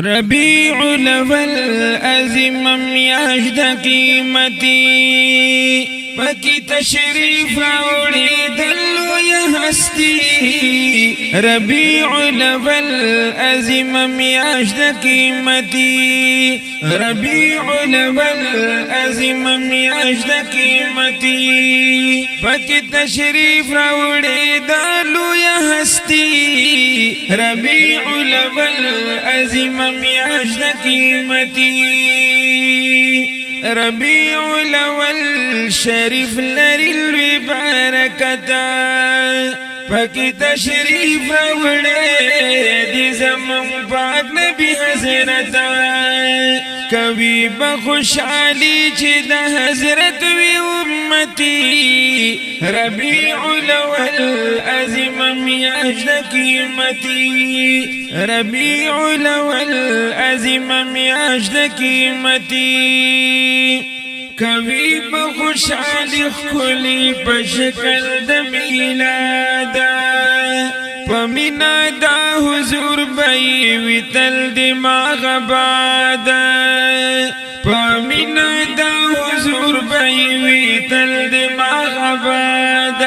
ربیع الاول عظیم میاشت د قیمتي پکی تشریف راوړي د لوی هستی ربیع الاول عظیم میاشت د قیمتي ربیع الاول عظیم میاشت د قیمتي پکی تشریف راوړي د لوی هستی ربیع الاول عظیم میاشت د قیمتي ربیع الاول شریف لري لوی برکتا پکی تشریف راوړي د زمون پاک نبی حضرت کوي بخوشالي چې د حضرت وی امتی ربیع الاول عظیم میاشت د قیمتي ربیع الاول عظیم میاشت د قیمتي کوي بخوشالي خلی په شکل د میلاد پمینا دا حضور بای ویتل دماغ باد پمینا دا حضور بای ویتل دماغ باد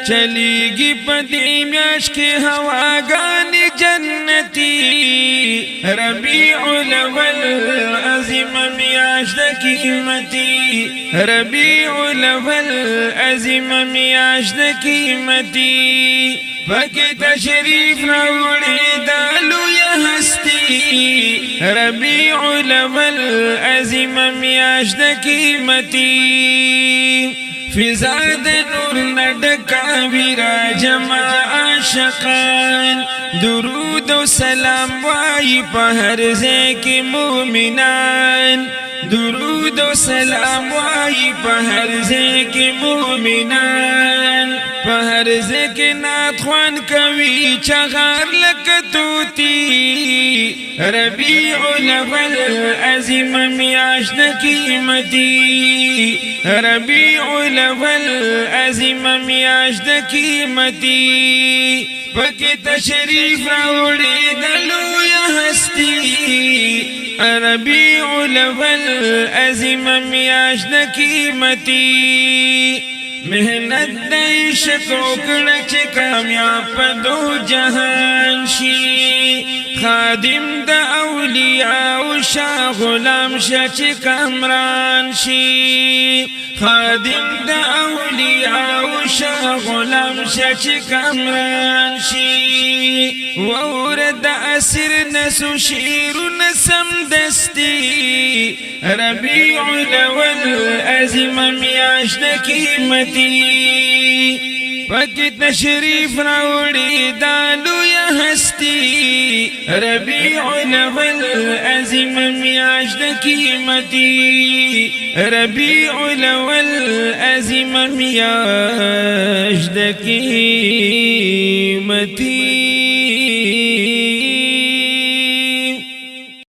چلیگی پدی میاش کی هواگانی جنتی ربیع الاول عظیم میاش د قیمتي ربیع الاول عظیم میاش د قیمتي پکی تشریف راوړي د لوی هستی ربیع الاول عظیم میاش د قیمتي فضا د نور نډکا ویرا جمع عاشقان درود و سلام وای په هر ځای کې مومنان درود و سلام وای په هر ځای کې مومنان په هر ځای کې نعت خوان کوي چغار لکه توتی ربیع الاول عظیم میاشت د قیمتي ربیع الاول عظیم میاشت د قیمتي پکی تشریف راوړي د لوی هستی ربیع الاول عظیم میاشت د قیمتي محنت د عشق وکړه چې کامیاب په دو جهان شي خادم د اولیاء شاه غلام شه چې کامران شي خادم د اولیاء شاه غلام شه چې کامران شي وورد اسر نسو شیر نسم دستی ربیع الاول عظیم میاشت د قیمتي پکی تشریف راوړي د لوی هستی ربیع الاول عظیم میاشت د قیمتي ربیع الاول عظیم میاشت د قیمتي